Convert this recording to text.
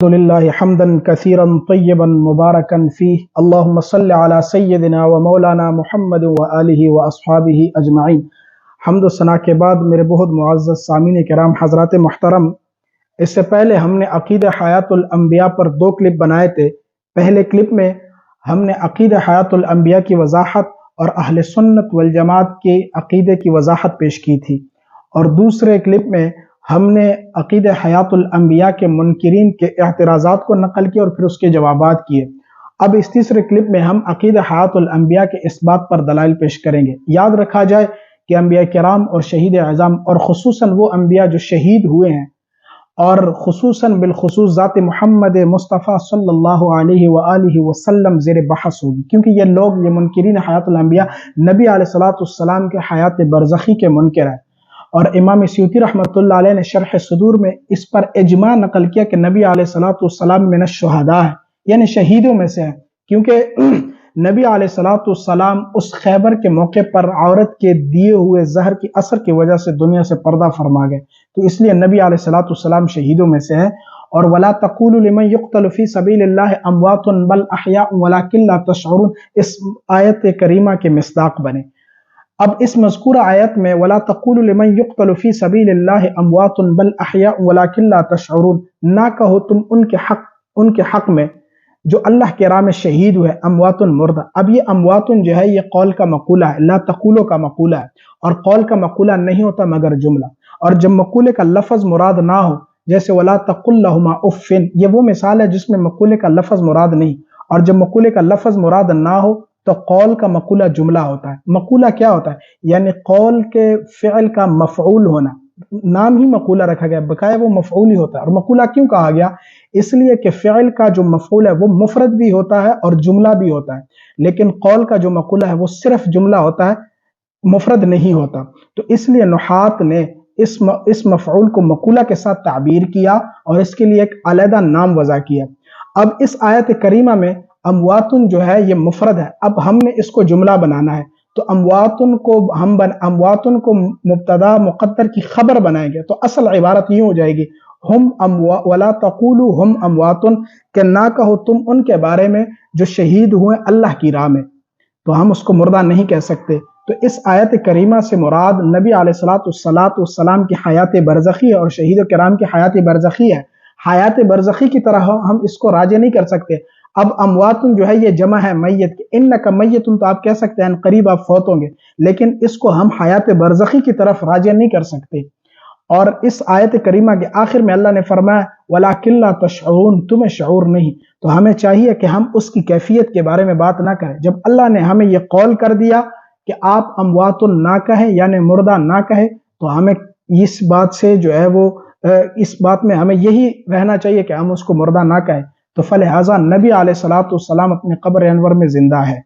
لله حمدا كثيرا طيبا مباركا فيه اللهم صل على سيدنا ومولانا محمد وآلہ واصحابہ اجمعین۔ حمد و ثنا کے بعد میرے بہت معزز سامعین کرام حضرات محترم، اس سے پہلے ہم نے عقیدہ حیات الانبیاء پر 2 کلپ بنائے تھے۔ پہلے کلپ میں ہم نے عقیدہ حیات الانبیاء کی وضاحت اور اہل سنت والجماعت کے عقیدے کی وضاحت پیش کی تھی، اور دوسرے کلپ میں ہم نے عقیدہ حیات الانبیاء کے منکرین کے اعتراضات کو نقل کیا اور پھر اس کے جوابات کیے۔ اب اس تیسرے کلپ میں ہم عقیدہ حیات الانبیاء کے اس بات پر دلائل پیش کریں گے۔ یاد رکھا جائے کہ انبیاء کرام اور شہید اعظام، اور خصوصاً وہ انبیاء جو شہید ہوئے ہیں، اور خصوصاً بالخصوص ذات محمد مصطفیٰ صلی اللہ علیہ وآلہ وسلم زیر بحث ہوگی، کیونکہ یہ لوگ، یہ منکرین حیات الانبیاء، نبی علیہ السلام کے حیات برزخی کے منکر ہیں۔ اور امام سیوطی رحمۃ اللہ علیہ نے شرح صدور میں اس پر اجماع نقل کیا کہ نبی علیہ السلام من الشہداء ہے، یعنی شہیدوں میں سے ہے، کیونکہ نبی علیہ السلام اس خیبر کے موقع پر عورت کے دیے ہوئے زہر کی اثر کی وجہ سے دنیا سے پردہ فرما گئے، تو اس لیے نبی علیہ السلام شہیدوں میں سے ہے۔ اور وَلَا تَقُولُوا لِمَنْ يُقْتَلُ فِي سَبِيلِ اللَّهِ أَمْوَاتٌ بَلْ أَحْيَاءٌ وَلَكِنْ لَا تَشْعُرُونَ اس آیت کریمہ کے مصداق بنے۔ اب اس مذکورہ آیت میں وَلَا تَقُولُوا لِمَنْ يُقْتَلُ فِي سَبِيلِ اللَّهِ أَمْوَاتٌ بَلْ أَحْيَاءٌ وَلَكِنْ لَا تَشْعُرُونَ، نہ کہو تم ان کے حق میں جو اللہ کے راہ میں شہید ہوئے، امواتن مردہ۔ اب یہ امواتن جو ہے یہ قول کا مقولہ ہے، لا تقولو کا مقولہ ہے، اور قول کا مقولہ نہیں ہوتا مگر جملہ، اور جب مقولے کا لفظ مراد نہ ہو، جیسے وَلَا تَقُلْ لَهُمَا أُفٍّ، یہ وہ مثال ہے جس میں مقولے کا لفظ مراد نہیں، اور جب مقولے کا لفظ مراد نہ ہو تو قول کا مقولہ جملہ ہوتا ہے۔ مقولہ کیا ہوتا ہے؟ یعنی قول کے فعل کا مفعول ہونا، نام ہی مقولہ رکھا گیا، بقایا وہ مفعول ہی ہوتا ہے۔ اور مقولہ کیوں کہا گیا؟ اس لیے کہ فعل کا جو مفعول ہے وہ مفرد بھی ہوتا ہے اور جملہ بھی ہوتا ہے، لیکن قول کا جو مقولہ ہے وہ صرف جملہ ہوتا ہے، مفرد نہیں ہوتا۔ تو اس لیے نحات نے اس مفعول کو مقولہ کے ساتھ تعبیر کیا اور اس کے لیے ایک علیحدہ نام وضع کیا۔ اب اس آیت کریمہ میں امواتن جو ہے یہ مفرد ہے، اب ہم نے اس کو جملہ بنانا ہے، تو امواتن کو مبتدا مقدر کی خبر بنائیں گے، تو اصل عبارت یوں ہو جائے گی وَلَا تَقُولُوا هُمْ أَمْوَاتٌ، کہ نہ کہو تم ان کے بارے میں جو شہید ہوئے اللہ کی راہ میں، تو ہم اس کو مردہ نہیں کہہ سکتے۔ تو اس آیت کریمہ سے مراد نبی علیہ السلام کی حیات برزخی ہے اور شہید کرام کی حیات برزخی ہے۔ حیات برزخی کی طرح ہم اس کو راجع نہیں کر سکتے۔ اب امواتن جو ہے یہ جمع ہے میت کی، انک میتن تو آپ کہہ سکتے ہیں قریب آپ فوت ہوں گے، لیکن اس کو ہم حیات برزخی کی طرف راجع نہیں کر سکتے۔ اور اس آیت کریمہ کے آخر میں اللہ نے فرمایا وَلَكِنْ لَا تَشْعُرُونَ، تمہیں شعور نہیں، تو ہمیں چاہیے کہ ہم اس کی کیفیت کے بارے میں بات نہ کریں۔ جب اللہ نے ہمیں یہ قول کر دیا کہ آپ امواتن نہ کہیں، یعنی مردہ نہ کہیں، تو ہمیں اس بات سے جو ہے وہ اس بات میں ہمیں یہی رہنا چاہیے کہ ہم اس کو مردہ نہ کہیں۔ تو فلہذا نبی علیہ السلام اپنے قبر انور میں زندہ ہے۔